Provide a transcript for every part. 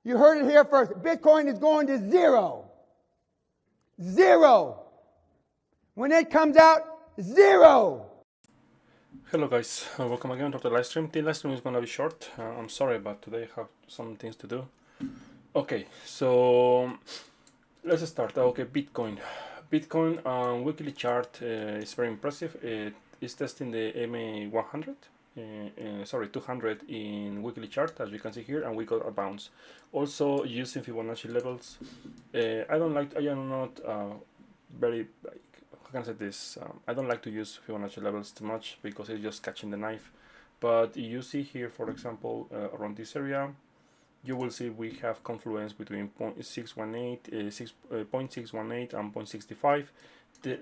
You heard it here first. Bitcoin is going to zero. Zero. When it comes out, zero. Hello guys, welcome again to the live stream. The live stream is gonna be short. I'm sorry, but today I have some things to do. Okay, so let's start. Okay, Bitcoin. Bitcoin weekly chart is very impressive. It is testing the MA 100. 200 in weekly chart, as you can see here, and we got a bounce. Also using Fibonacci levels. I am not very like, how can I say this? I don't like to use Fibonacci levels too much because it's just catching the knife. But you see here, for example, around this area, you will see we have confluence between 0.618 and 0.65.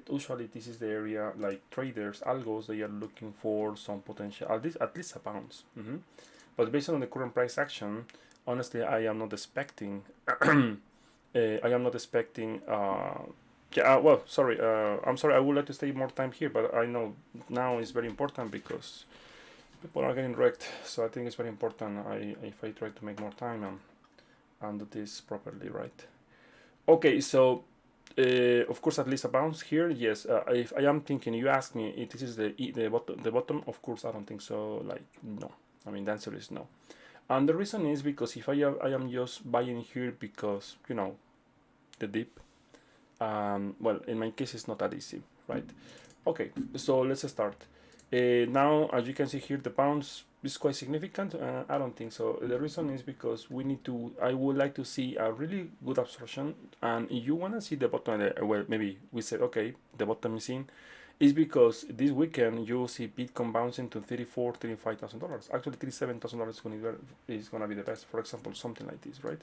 Usually this is the area like traders, algos, they are looking for some potential, at least a bounce. But based on the current price action, honestly, I am not expecting. I'm sorry. I'm sorry. I would like to stay more time here, but I know now is very important because people are getting wrecked. So I think it's very important. If I try to make more time and do this properly, right? Okay, so of course, at least a bounce here. Yes, if I am thinking, you ask me if this is the bottom. Of course, I don't think so. Like no, I mean the answer is no. And the reason is because if I am just buying here because you know the dip. Well, in my case, it's not that easy, right? Okay, so let's start. Now, as you can see here, the bounce is quite significant. I don't think so. The reason is because I would like to see a really good absorption. And if you want to see the bottom, well, maybe we said, okay, the bottom is in, is because this weekend you will see Bitcoin bouncing to $35,000. Actually, $37,000 is going to be the best. For example, something like this, right?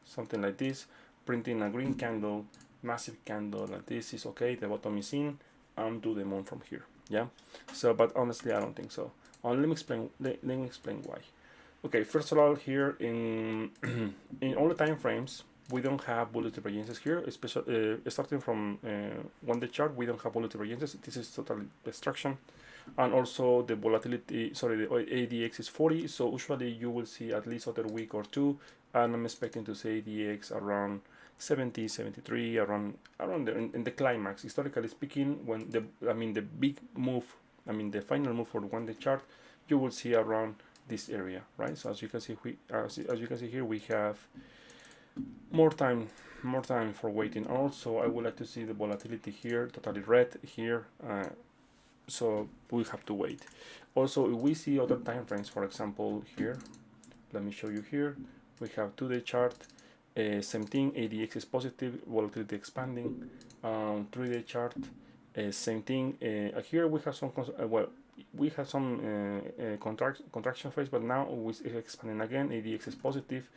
Something like this, printing a green candle, massive candle like this is okay, the bottom is in, and do the moon from here. Yeah, so but honestly I don't think so. Let me explain why. Okay, first of all, here in in all the time frames we don't have bullet divergences here, especially starting from 1-day chart. We don't have bullet divergences. This is total destruction. And also the volatility, sorry, the ADX is 40, so usually you will see at least other week or two, and I'm expecting to see ADX around 70, 73, around there in the climax. Historically speaking, when the big move, the final move for the 1-day chart, you will see around this area, right? So as you can see, as you can see here, we have more time for waiting. Also, I would like to see the volatility here, totally red here. So we have to wait. Also, if we see other time frames, for example, here, let me show you here. We have 2-day chart. Same thing, ADX is positive, volatility expanding. 3-day chart, same thing. Here we have some contraction phase, but now it's expanding again. ADX is positive.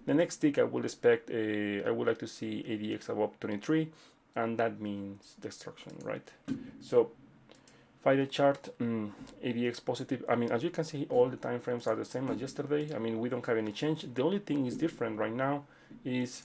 The next tick I would expect, I would like to see ADX above 23, and that means destruction, right? So 5-day chart, ADX positive. As you can see, all the time frames are the same as yesterday. We don't have any change. The only thing is different right now is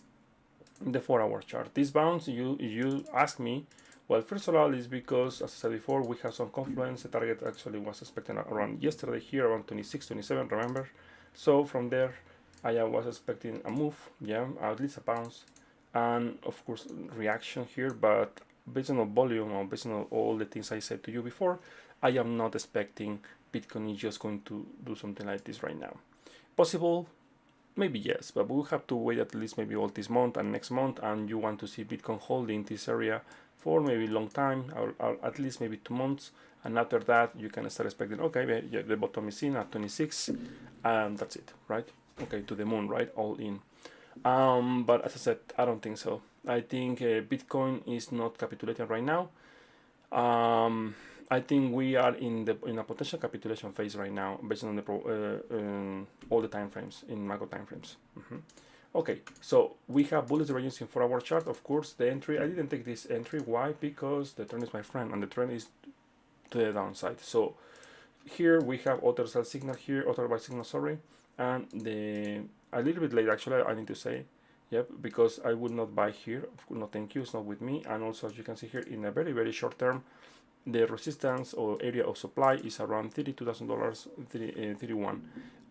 the 4-hour chart. This bounce, you ask me, well, first of all, is because, as I said before, we have some confluence. The target actually was expecting around yesterday here, around 26, 27, remember? So from there, I was expecting a move, yeah, at least a bounce, and of course, reaction here, but based on the volume or based on all the things I said to you before, I am not expecting Bitcoin is just going to do something like this right now. Possible? Maybe yes, but we'll have to wait at least maybe all this month and next month, and you want to see Bitcoin holding this area for maybe a long time, or at least maybe 2 months, and after that you can start expecting, okay, yeah, the bottom is in at 26, and that's it, right? Okay, to the moon, right? All in. But as I said, I don't think so. I think Bitcoin is not capitulating right now. I think we are in a potential capitulation phase right now, based on all the time frames in macro time frames. Okay, so we have bullish divergence in 4-hour chart. Of course, the entry, I didn't take this entry. Why? Because the trend is my friend, and the trend is to the downside. So here we have other sell signal here, other buy signal, sorry, and a little bit late actually, I need to say. Yep, because I would not buy here. No, thank you, it's not with me. And also, as you can see here, in a very, very short term, the resistance or area of supply is around $32,000, 31.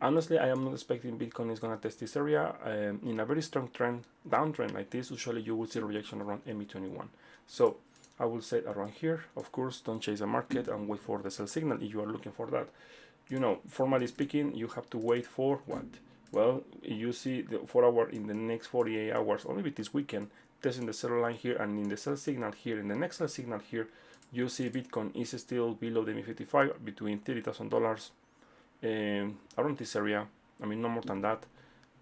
honestly, I am not expecting Bitcoin is going to test this area in a very strong trend, downtrend like this. Usually you will see rejection around ME21. So I will say around here. Of course, don't chase the market and wait for the sell signal if you are looking for that. You know, formally speaking, you have to wait for what? Well, you see the 4 hour in the next 48 hours, or maybe this weekend, testing the sell line here, and in the sell signal here, in the next sell signal here, you see Bitcoin is still below the ME55, between $30,000 around this area. I mean, no more than that.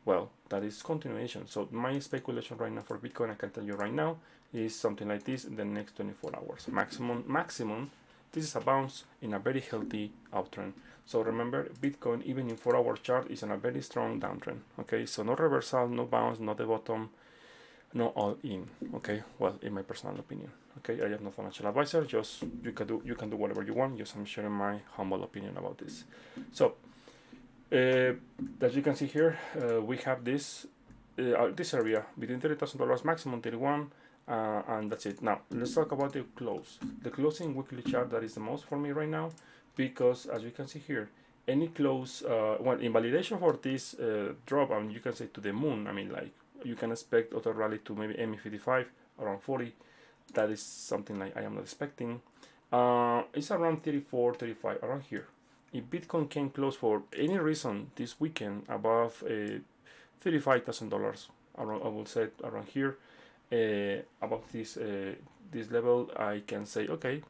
Well, that is continuation. So my speculation right now for Bitcoin, I can tell you right now, is something like this in the next 24 hours. Maximum. This is a bounce in a very healthy uptrend. So remember, Bitcoin, even in 4-hour chart, is on a very strong downtrend. Okay, so no reversal, no bounce, not the bottom, no all in. Okay, well, in my personal opinion. Okay, I am not financial advisor. Just you can do whatever you want. Just I'm sharing my humble opinion about this. So as you can see here, we have this area between $30,000 maximum 31, and that's it. Now let's talk about the close. The closing weekly chart, that is the most for me right now, because as you can see here, any close, well, invalidation for this drop, I mean, you can say to the moon. I mean, like you can expect auto rally to maybe ME55 around 40. That is something like I am not expecting. It's around 34, 35, around here. If Bitcoin can close for any reason this weekend above $35,000, around, I will say around here, above this level, I can say okay,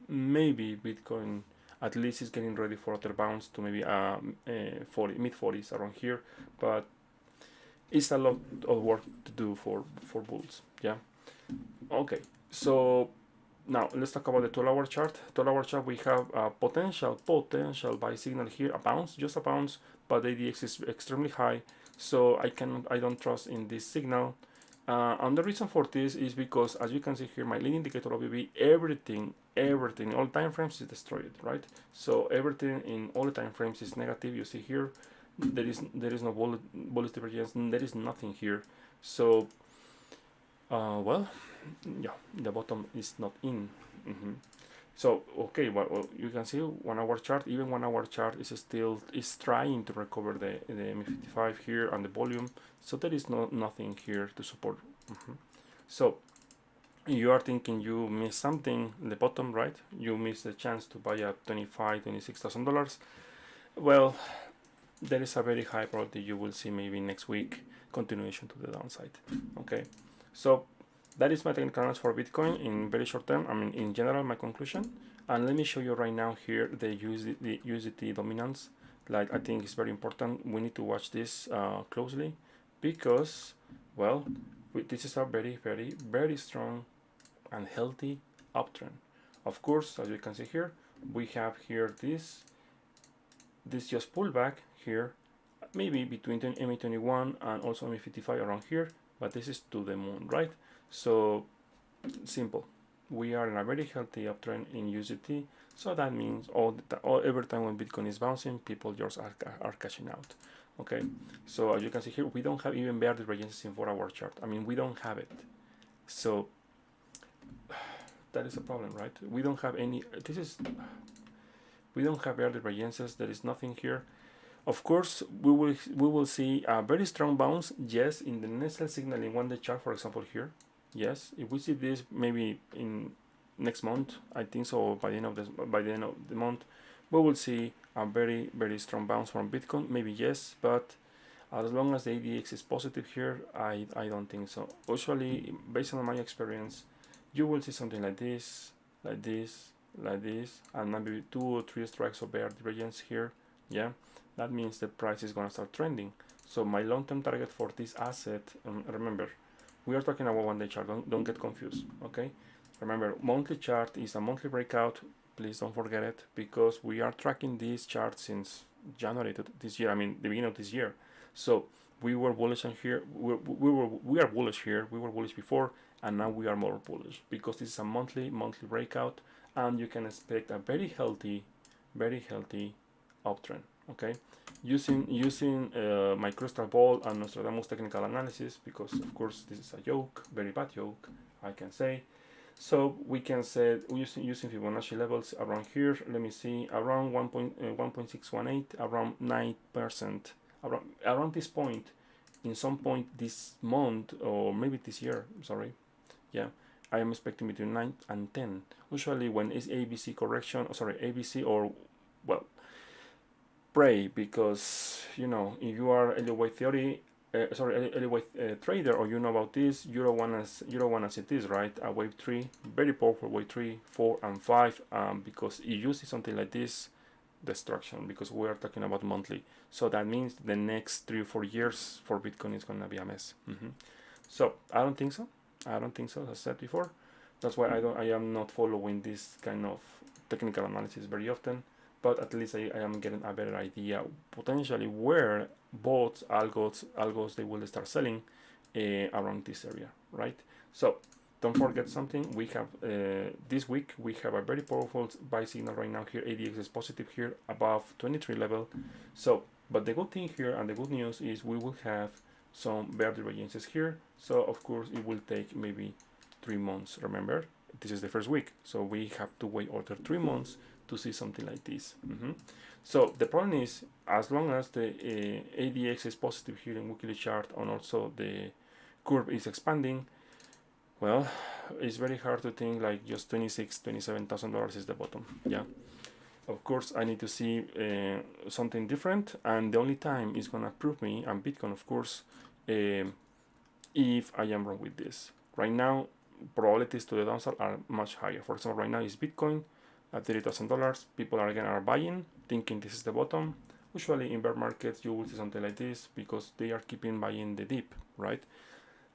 maybe Bitcoin at least is getting ready for other bounce to maybe mid 40s around here, but it's a lot of work to do for bulls. Yeah. Okay. So now let's talk about the 12-hour chart. 12-hour chart, we have a potential buy signal here, a bounce, just a bounce, but the ADX is extremely high, so I don't trust in this signal. And the reason for this is because, as you can see here, my leading indicator of OBV, everything in all time frames is destroyed, right? So everything in all the time frames is negative. You see here, there is no bullish divergence, there is nothing here. So well, yeah, the bottom is not in. So okay, well, you can see 1-hour chart, even 1-hour chart is still trying to recover the ME55 here and the volume, so there is nothing here to support. So you are thinking you missed something in the bottom, right? You missed the chance to buy at $26,000. Well, there is a very high probability you will see maybe next week continuation to the downside. Okay, so that is my technical analysis for Bitcoin in very short term. I mean, in general, my conclusion. And let me show you right now here the USDT dominance. Like, I think it's very important. We need to watch this closely because, well, this is a very, very, very strong and healthy uptrend. Of course, as you can see here, we have here this just pullback here, maybe between ME21 and also ME55 around here, but this is to the moon, right? So simple, we are in a very healthy uptrend in USDT, so that means every time when Bitcoin is bouncing, people just are cashing out. Okay, so as you can see here, we don't have even bear divergences in 4-hour chart. I mean, we don't have it, so that is a problem, right? We don't have any. We don't have bear divergences. There is nothing here. Of course, we will see a very strong bounce. Yes, in the next signal in 1-day chart, for example, here. Yes, if we see this maybe in next month, I think so. By the end of the month, we will see a very, very strong bounce from Bitcoin. Maybe yes, but as long as the ADX is positive here, I don't think so. Usually, based on my experience, you will see something like this, like this, like this, and maybe 2 or 3 strikes of bear divergence here. Yeah, that means the price is gonna start trending. So my long-term target for this asset, remember, we are talking about 1-day chart. Don't get confused. Okay, remember, monthly chart is a monthly breakout. Please don't forget it, because we are tracking this chart since January this year. I mean, the beginning of this year. So we were bullish on here. We are bullish here. We were bullish before, and now we are more bullish because this is a monthly breakout, and you can expect a very healthy uptrend. Okay, using my crystal ball and Nostradamus technical analysis, because of course this is a joke, very bad joke, I can say. So we can say using Fibonacci levels around here. Let me see, around 1.618, around 9%, around this point, in some point this month or maybe this year. Sorry, yeah, I am expecting between 9 and 10. Usually when it's ABC correction, ABC or well, pray, because you know if you are Elliott theory. Elliott trader, or you know about this, you don't wanna see this, right? A wave 3, very powerful wave 3, 4, and 5, because if you see something like this, destruction, because we are talking about monthly. So that means the next 3 or 4 years for Bitcoin is gonna be a mess. So I don't think so. As I said before, that's why I am not following this kind of technical analysis very often. But at least I am getting a better idea potentially where both algos they will start selling around this area, right? So don't forget something. We have this week we have a very powerful buy signal right now here. ADX is positive here above 23 level. So, but the good thing here and the good news is we will have some bear divergences here. So of course it will take maybe 3 months. Remember, this is the first week, so we have to wait another 3 months to see something like this. So the problem is, as long as the ADX is positive here in weekly chart and also the curve is expanding, well, it's very hard to think like just $27,000 is the bottom. Yeah, of course I need to see something different, and the only time it's gonna prove me and Bitcoin, of course, if I am wrong with this. Right now, probabilities to the downside are much higher. For example, right now is Bitcoin at $30,000. People are buying, thinking this is the bottom. Usually in bear markets you will see something like this because they are keeping buying the dip, right?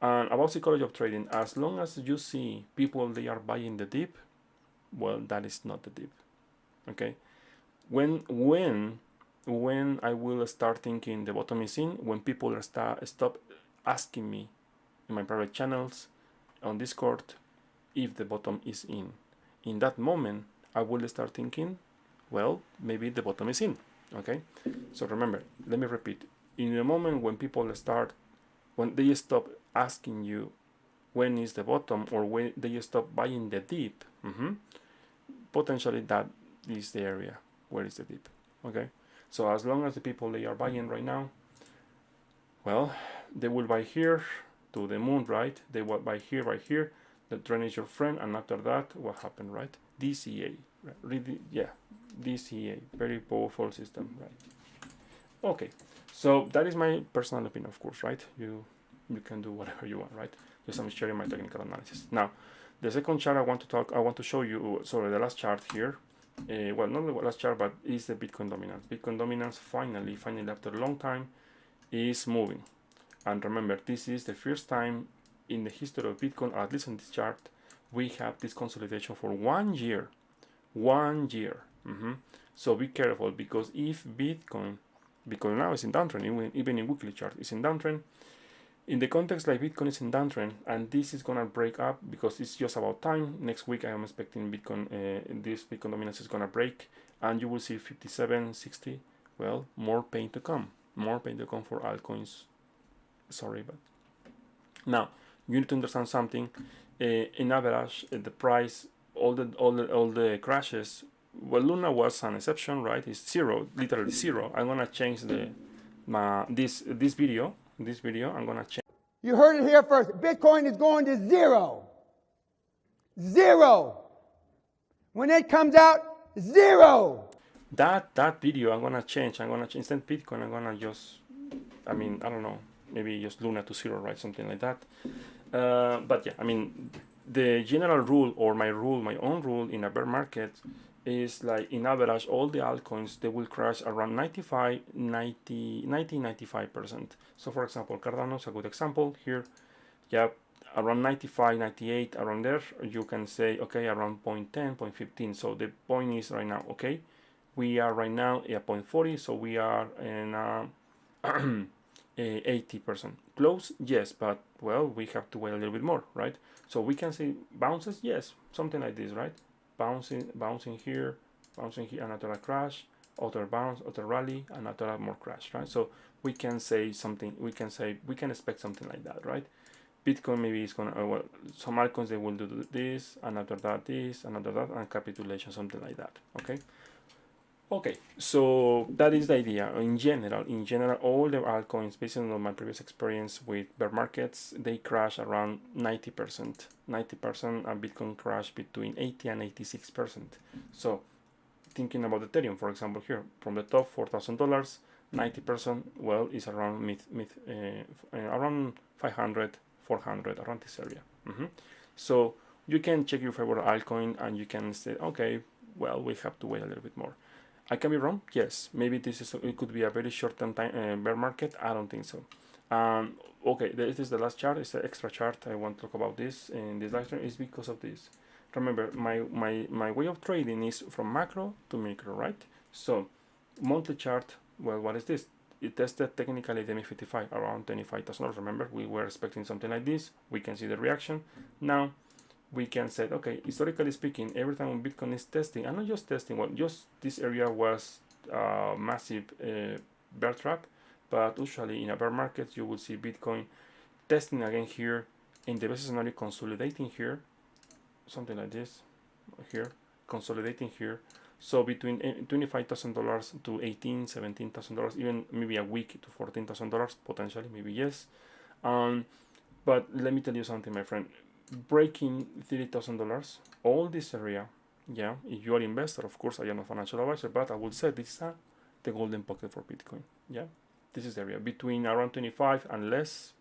And about psychology of trading, as long as you see people they are buying the dip, well, that is not the dip. Okay, when I will start thinking the bottom is in, when people stop asking me in my private channels on Discord if the bottom is in that moment I will start thinking, well, maybe the bottom is in. Okay, so remember, let me repeat, in the moment when they stop asking you when is the bottom, or when they stop buying the dip, potentially that is the area where is the dip. Okay, so as long as the people they are buying right now, well, they will buy here to the moon, right? They will buy here, right here. The trend is your friend, and after that, what happened, right? DCA, right? Really, yeah, DCA, very powerful system, right? Okay, so that is my personal opinion, of course, right? You can do whatever you want, right? Just I'm sharing my technical analysis. Now, the second chart I want to show you, sorry, the last chart here. Well, not the last chart, but is the Bitcoin dominance. Bitcoin dominance finally after a long time is moving. And remember, this is the first time in the history of Bitcoin, at least on this chart, we have this consolidation for 1 year. 1 year. So be careful, because if Bitcoin now is in downtrend, even in weekly chart is in downtrend, in the context like Bitcoin is in downtrend, and this is gonna break up because it's just about time. Next week I am expecting Bitcoin, this Bitcoin dominance is gonna break, and you will see 57, 60. Well, more pain to come for altcoins. Sorry, but now you need to understand something. In average, the price, all the crashes. Well, Luna was an exception, right? It's zero, literally zero. I'm gonna change this video. I'm gonna change. You heard it here first. Bitcoin is going to zero. Zero. When it comes out, zero. That video I'm gonna change. Instead Bitcoin, I'm gonna just, I don't know, maybe just Luna to zero, right? Something like that. But yeah, the general rule, or my own rule in a bear market is like, in average, all the altcoins, they will crash around 95%. So for example, Cardano is a good example here. Yeah, around 95, 98, around there, you can say, okay, around 0.10, 0.15. So the point is right now, okay, we are right now at 0.40, so we are in 80%. Close, yes, but well, we have to wait a little bit more, right? So we can see bounces, yes, something like this, right? Bouncing here, another crash, other bounce, other rally, another more crash, right? So we can say something, we can expect something like that, right? Bitcoin maybe is gonna well, some altcoins they will do this, and after that this, and after that and capitulation, something like that. Okay, so that is the idea. In general, all the altcoins, based on my previous experience with bear markets, they crash around 90%. 90%, and Bitcoin crash between 80 and 86%. So thinking about Ethereum, for example, here from the top $4,000, 90%, well, is around around 500, 400, around this area. So you can check your favorite altcoin and you can say, okay, well, we have to wait a little bit more. I can be wrong. Yes, maybe it could be a very short-term time bear market. I don't think so. Okay, this is the last chart. It's the extra chart. I want to talk about this in this lecture is because of this. Remember, my way of trading is from macro to micro, right? So monthly chart. Well, what is this? It tested technically the MA55 around $25,000. Remember, we were expecting something like this. We can see the reaction now. We can say, okay, historically speaking, every time when Bitcoin is testing, and not just testing, well, just this area was a massive bear trap, but usually in a bear market, you will see Bitcoin testing again here, in the best scenario, consolidating here, something like this, here, consolidating here. So between $25,000 to $18,000, $17,000, even maybe a week to $14,000 potentially, maybe yes. But let me tell you something, my friend. Breaking $30,000, all this area, yeah, if you are an investor, of course, I am a financial advisor, but I would say this is the golden pocket for Bitcoin. Yeah, this is the area between around 25 and less.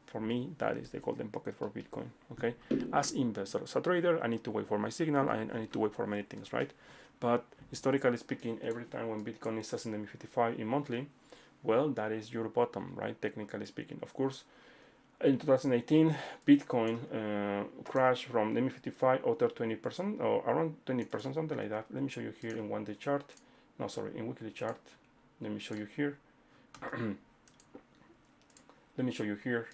For me, that is the golden pocket for Bitcoin. Okay, as investor, as a trader, I need to wait for my signal. I need to wait for many things, right? But historically speaking, every time when Bitcoin is testing the MA55 in monthly, well, that is your bottom, right? Technically speaking, of course. In 2018, Bitcoin crashed from MA55 over 20% or around 20%, something like that. Let me show you here in one day chart. No, sorry, in weekly chart. Let me show you here. Let me show you here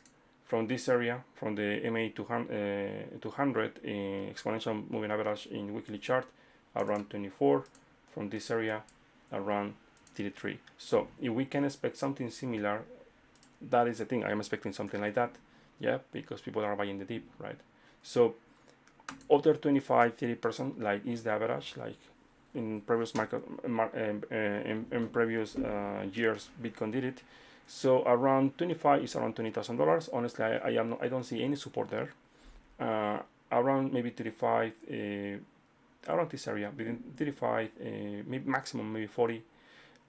from this area, from the MA 200 exponential moving average in weekly chart, around 24. From this area, around 33. So if we can expect something similar, that is the thing. I am expecting something like that, yeah, because people are buying the dip, right? So over 25-30%, like is the average, like in previous in previous years, Bitcoin did it. So around 25 is around $20,000. Honestly, I don't see any support there. Around maybe 35, around this area, between 35, maybe maximum maybe 40,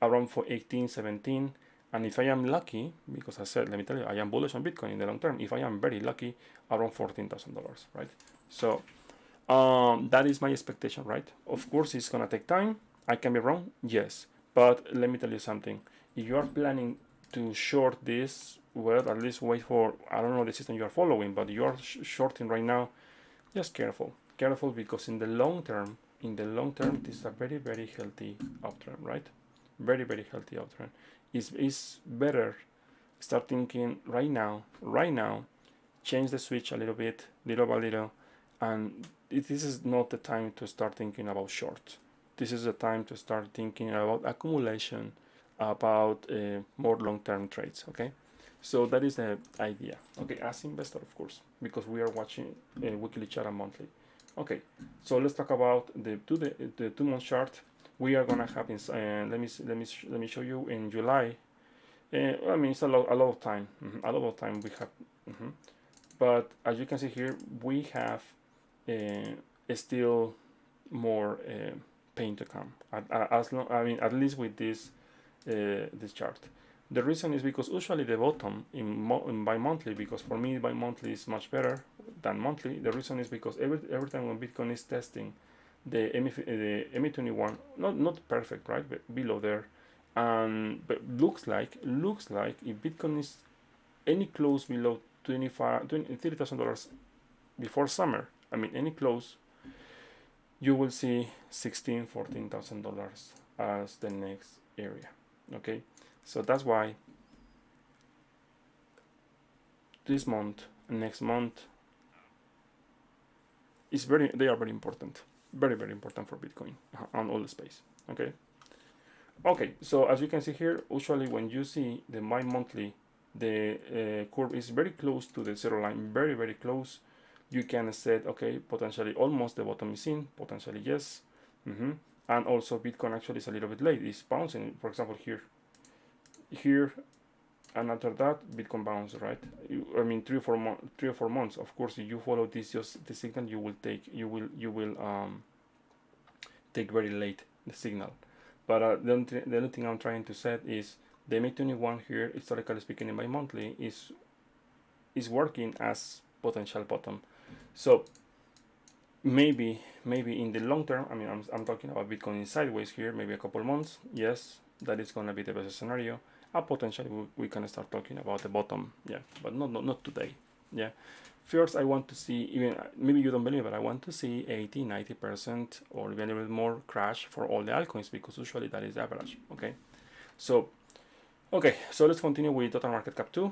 around for 18, 17. And if I am lucky, because I said, let me tell you, I am bullish on Bitcoin in the long term. If I am very lucky, around $14,000, right? So that is my expectation, right? Of course, it's gonna take time. I can be wrong, yes. But let me tell you something. If you are planning to short this, well, at least wait for, I don't know the system you are following, but you are shorting right now, just careful. Careful, because in the long term, this is a very, very healthy uptrend, right? Very, very healthy uptrend. It's better start thinking right now, change the switch a little bit, little by little, and this is not the time to start thinking about short. This is the time to start thinking about accumulation, about more long-term trades, okay? So that is the idea, okay, as investor, of course, because we are watching weekly chart and monthly. Okay, so let's talk about the 2-month chart. We are gonna have let me show you in July. I mean, it's a lot of time. A lot of time we have. But as you can see here, we have still more pain to come. At least with this chart. The reason is because usually the bottom in bi-monthly, because for me bi-monthly is much better than monthly. The reason is because every time when Bitcoin is testing the MA21, not perfect, right, but below there, but looks like if Bitcoin is any close below $30,000 before summer, I mean any close, you will see $14,000 as the next area. Okay, so that's why this month, next month, they are very important. Very, very important for Bitcoin on all the space. Okay. So as you can see here, usually when you see the bi-monthly the curve is very close to the zero line, very, very close, you can set, okay, potentially almost the bottom is in, potentially yes. And also Bitcoin actually is a little bit late, it's bouncing, for example, here, and after that Bitcoin bounce, right? I mean 3 or 4 months. Of course, if you follow this, just the signal, you will take very late the signal. But the only thing I'm trying to set is the MA21 here, historically speaking, in my monthly is working as potential bottom. So maybe in the long term, I mean, I'm talking about Bitcoin in sideways here, maybe a couple months, yes, that is gonna be the best scenario. Potentially we can start talking about the bottom, yeah, but not today, yeah. First, I want to see, even maybe you don't believe it, I want to see 80-90% or even a little bit more crash for all the altcoins, because usually that is the average. Okay, so let's continue with total market cap 2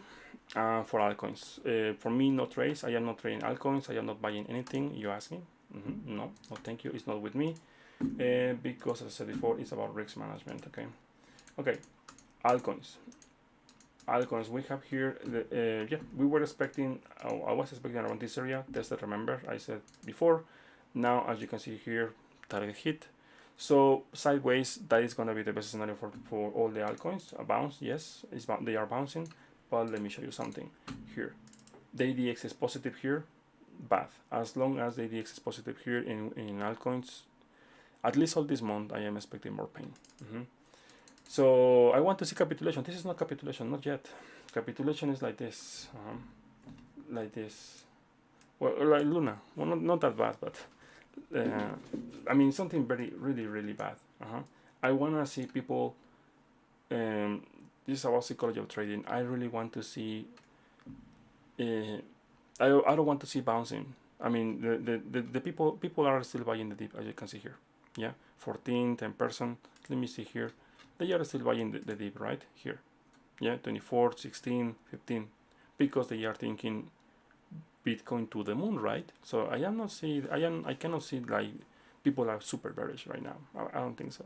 for altcoins. For me, no trades. I am not trading altcoins. I am not buying anything. You ask me? No, thank you. It's not with me, because as I said before, it's about risk management. Okay, altcoins. We have here the we were expecting, I was expecting around this area. Tested, remember I said before. Now, as you can see here, target hit. So sideways, that is going to be the best scenario for all the altcoins. A bounce, yes, they are bouncing, but let me show you something here. The ADX is positive here, bad. As long as the ADX is positive here in altcoins, at least all this month, I am expecting more pain. So I want to see capitulation. This is not capitulation, not yet. Capitulation is like this, like this. Well, like Luna. Well, not that bad, but I mean something really bad. I want to see people. This is about psychology of trading. I really want to see. I don't want to see bouncing. I mean the people are still buying the dip, as you can see here. Yeah, 10%. Let me see here. They are still buying the dip right here. Yeah, 24, 16, 15, because they are thinking Bitcoin to the moon, right? So I cannot see like people are super bearish right now. I don't think so.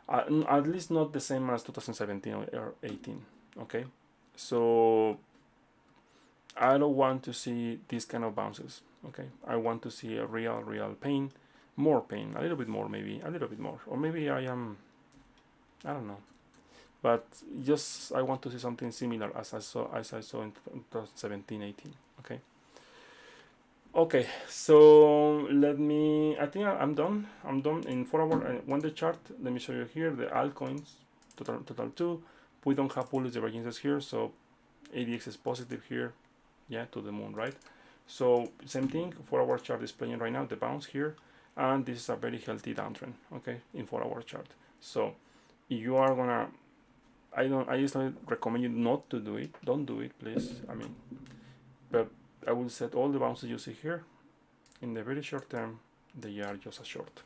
At least not the same as 2017 or 18. Okay, so I don't want to see these kind of bounces. Okay, I want to see a real pain, more pain, a little bit more, maybe a little bit more, or maybe I don't know, but just I want to see something similar as I saw in 2017, 18. Okay, so I think I'm done in 4 hour one day chart. Let me show you here the altcoins total 2. We don't have bullish divergences here, so ADX is positive here, yeah, to the moon, right? So same thing, 4 hour chart is playing right now, the bounce here, and this is a very healthy downtrend, okay, in 4 hour chart. So you are gonna, I just recommend you not to do it. Don't do it, please. I mean, but I will set all the bounces you see here. In the very short term, they are just a short.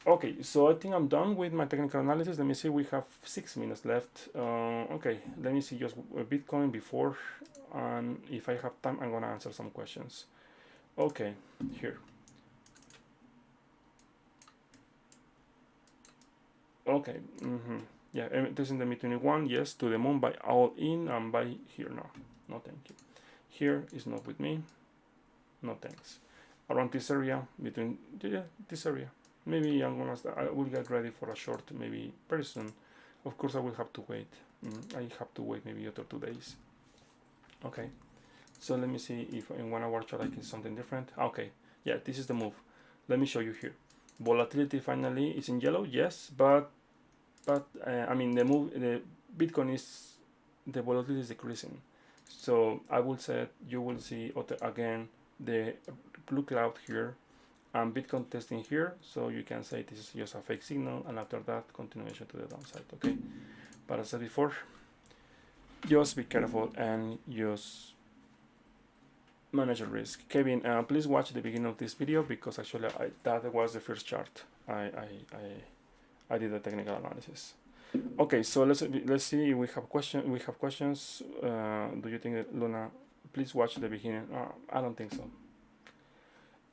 Okay, so I think I'm done with my technical analysis. Let me see, we have 6 minutes left. Okay, let me see just Bitcoin before, and if I have time, I'm gonna answer some questions. Okay, here. Okay, yeah, this is the MA21, yes, to the moon, by all in, and by here. No thank you. Here is not with me, no thanks. Around this area, between this area, maybe I will get ready for a short, maybe very soon. Of course, I will have to wait. I have to wait maybe other 2 days. Okay, so let me see if in 1 hour chart I can see something different. Okay, yeah, this is the move. Let me show you here. Volatility finally is in yellow, yes, but I mean the Bitcoin is, the volatility is decreasing. So I would say you will see again the blue cloud here and Bitcoin testing here. So you can say this is just a fake signal, and after that continuation to the downside. Okay, but as I said before, just be careful and just manage your risk. Kevin, please watch the beginning of this video, because actually that was the first chart I did the technical analysis. Okay, so let's see. We have questions. Do you think, Luna? Please watch the beginning. I don't think so.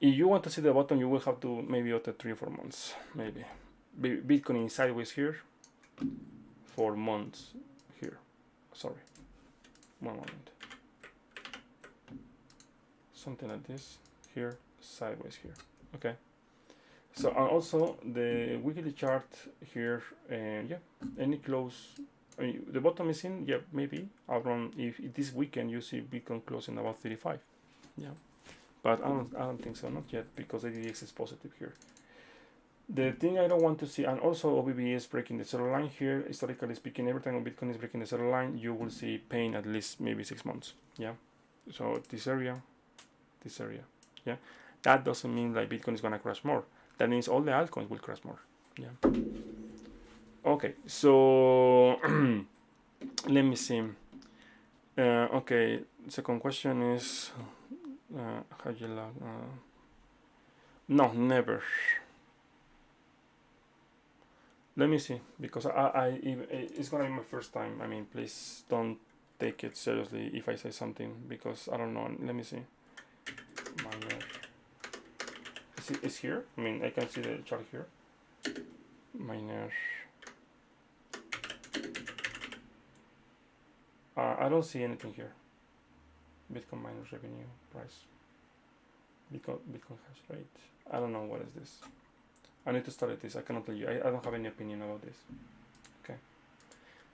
If you want to see the bottom, you will have to maybe after 3 or 4 months. Maybe Bitcoin is sideways here for months here. Sorry, one moment. Something like this here, sideways here. Okay. So also the weekly chart here, yeah, any close. I mean, the bottom is in, yeah, maybe around. If this weekend you see Bitcoin closing about 35, yeah, but I don't think so, not yet, because ADX is positive here. The thing I don't want to see, and also OBB is breaking the zero line here. Historically speaking, every time Bitcoin is breaking the zero line, you will see pain at least maybe 6 months. Yeah. So this area, yeah. That doesn't mean like Bitcoin is gonna crash more. That means all the altcoins will crash more. Yeah. Okay. So let me see. Okay. Second question is, how you log? No, never. Let me see, because it's gonna be my first time. I mean, please don't take it seriously if I say something, because I don't know. Let me see. It's here. I mean, I can see the chart here. Miner. I don't see anything here. Bitcoin miners revenue price. Bitcoin hash rate. I don't know what is this. I need to study this. I cannot tell you. I don't have any opinion about this. Okay.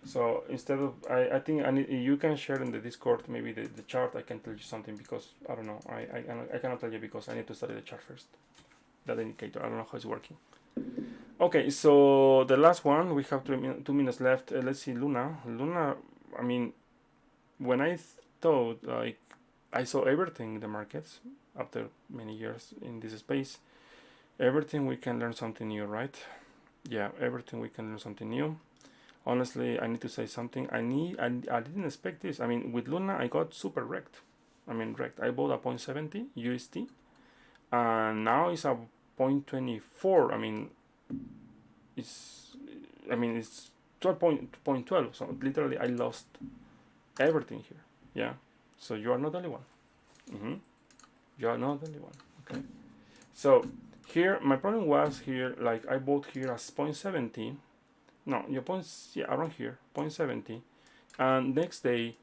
So instead of I think you can share in the Discord maybe the chart. I can tell you something, because I don't know. I cannot tell you because I need to study the chart first. That indicator. I don't know how it's working. Okay, so the last one, we have 2 minutes left. Let's see, Luna. I mean, when I thought like I saw everything in the markets after many years in this space, everything we can learn something new, right? Yeah, everything we can learn something new. Honestly, I need to say something. I didn't expect this. I mean, with Luna, I got super wrecked. I mean, wrecked. I bought a 0.70 USD, and now it's a 0.24. I mean, it's 12.12. So literally, I lost everything here. Yeah. So you are not the only one. You are not the only one. Okay. So here, my problem was here. Like I bought here as 0.70. No, your points, yeah, around here, 0.70, and next day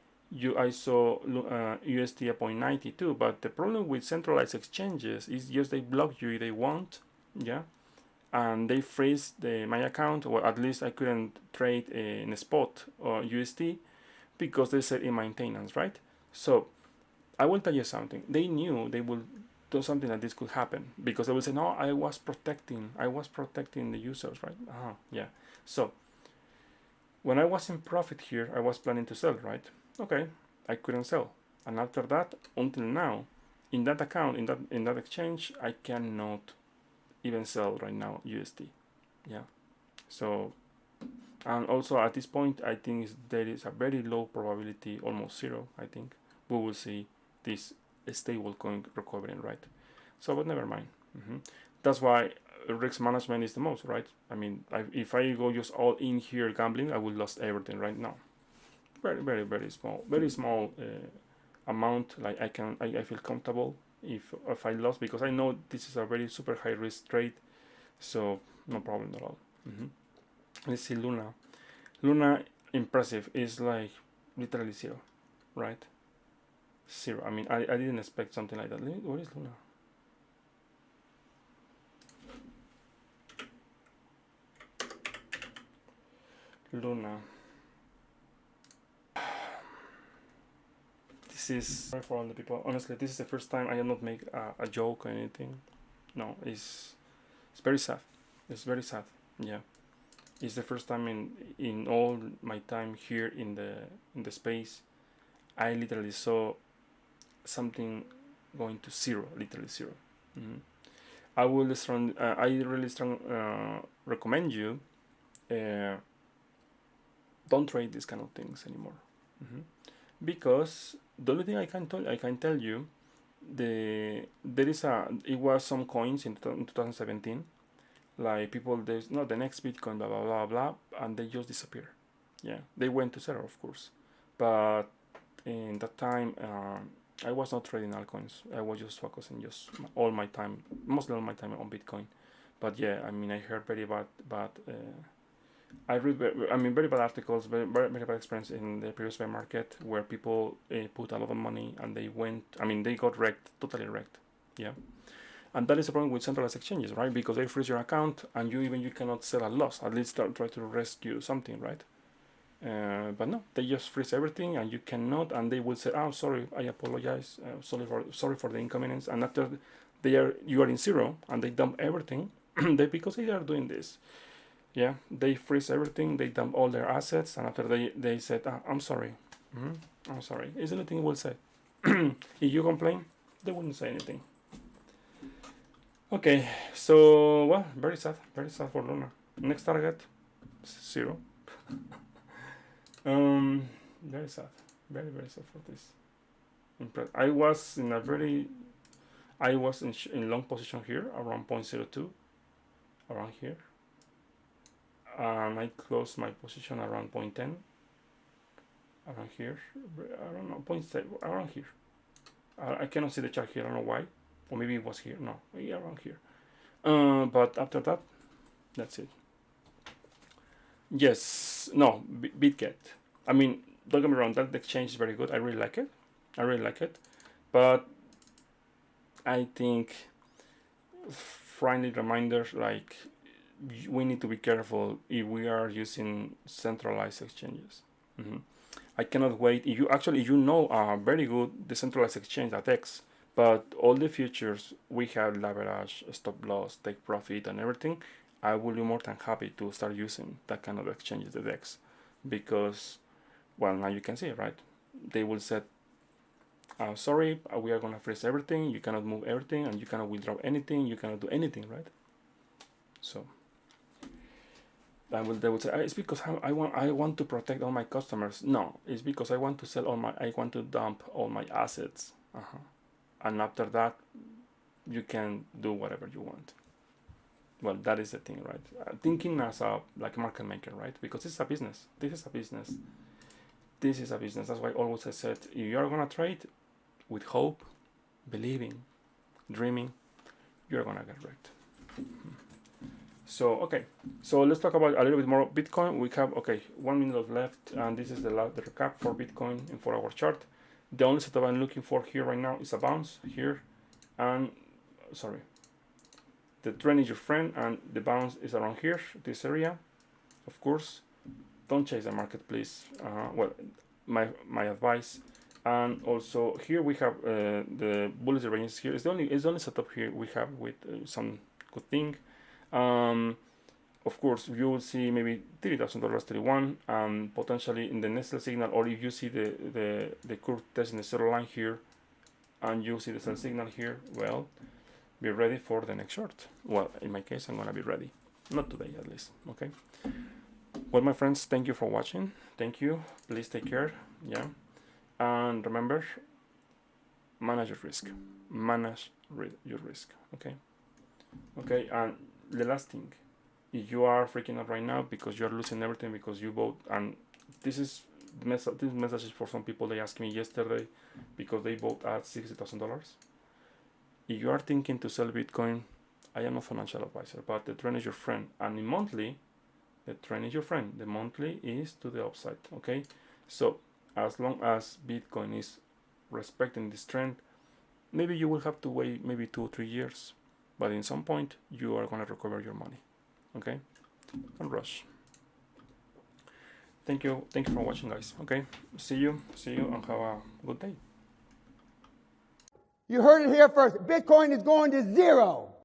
I saw USD at 0.92. But the problem with centralized exchanges is just they block you if they want, yeah, and they freeze my account, or at least I couldn't trade in a spot or USD because they said in maintenance, right? So I will tell you something. They knew they would do something like this could happen, because they will say, no, I was protecting the users, right? Yeah. So when I was in profit here, I was planning to sell, right? Okay, I couldn't sell, and after that, until now, in that account, in that exchange, I cannot even sell right now USD. Yeah. So, and also at this point, I think there is a very low probability, almost zero, I think, we will see this stable coin recovering, right? So, but never mind. That's why risk management is the most, right? I mean, if I go just all in here gambling, I will lose everything right now. Very small amount. Like I feel comfortable if I lost, because I know this is a very super high risk trade, so no problem at all. Let's see, Luna, impressive, is like literally zero, right? Zero. I mean, I didn't expect something like that. What is Luna? Luna. This is sorry for all the people. Honestly, this is the first time I did not make a joke or anything. No, it's very sad. It's very sad. Yeah, it's the first time in all my time here in the space, I literally saw something going to zero, literally zero. I really strong recommend you. Don't trade these kind of things anymore, because the only thing I can tell you, it was some coins in 2017, like people, there's not the next Bitcoin, blah blah blah blah, and they just disappear. Yeah, they went to zero, of course, but in that time I was not trading altcoins. I was just focusing mostly all my time on Bitcoin. But yeah, I mean, I heard very bad I read, very bad articles, very bad experience in the previous bear market where people put a lot of money and they went, they got wrecked, totally wrecked. Yeah. And that is the problem with centralized exchanges, right? Because they freeze your account and you cannot sell at loss. At least try to rescue something, right? But no, they just freeze everything and you cannot, and they will say, "Oh, sorry, I apologize, sorry for the inconvenience." And after you are in zero and they dump everything, because they are doing this. Yeah, they freeze everything, they dump all their assets, and after they said, I'm sorry. I'm sorry. Is there anything we'll say? If you complain, they wouldn't say anything. Okay, so, well, very sad for Luna. Next target, 0. Very sad, very sad for this. I was in in long position here, around 0.02, around here. And I closed my position around 0.10, around here, I don't know, 0.7, around here. I cannot see the chart here, I don't know why, or maybe it was here, no, yeah, around here. But after that, that's it. Yes, no, BitGet. Don't get me wrong, that exchange is very good, I really like it, but I think friendly reminders like we need to be careful if we are using centralized exchanges. I cannot wait. If you know a very good decentralized exchange at X, but all the features we have, leverage, stop loss, take profit, and everything, I will be more than happy to start using that kind of exchanges at X, because, well, now you can see, right? They will say, sorry, we are gonna freeze everything. You cannot move everything, and you cannot withdraw anything. You cannot do anything, right? So. They will say, it's because I want to protect all my customers. No, it's because I want to I want to dump all my assets. And after that, you can do whatever you want. Well, that is the thing, right? Thinking as a market maker, right? Because it's a business. This is a business. That's why always I said, if you are gonna trade with hope, believing, dreaming, you're gonna get wrecked. So, okay, so let's talk about a little bit more Bitcoin. We have, 1 minute left, and this is the recap for Bitcoin and for our chart. The only setup I'm looking for here right now is a bounce here, and, sorry, the trend is your friend, and the bounce is around here, this area. Of course, don't chase the market, please. Well, my advice. And also here we have the bullish ranges here. It's the only setup here we have with some good thing. Of course, you will see maybe $30,000, 31, and potentially in the next sell signal, or if you see the curve test in the 0 line here, and you see the sell signal here, well, be ready for the next short. Well, in my case, I'm gonna be ready. Not today, at least. Okay. Well, my friends, thank you for watching. Thank you. Please take care. Yeah. And remember, manage your risk. Manage your risk. Okay. Okay. And the last thing, if you are freaking out right now because you're losing everything because you bought, and this message is for some people. They asked me yesterday because they bought at $60,000. If you are thinking to sell Bitcoin, I am a financial advisor, but the trend is your friend. And in monthly, the trend is your friend. The monthly is to the upside. Okay, so as long as Bitcoin is respecting this trend, maybe you will have to wait maybe 2 or 3 years, but in some point you are going to recover your money. Okay, don't rush. Thank you for watching, guys. Okay, see you and have a good day. You heard it here first. Bitcoin is going to 0.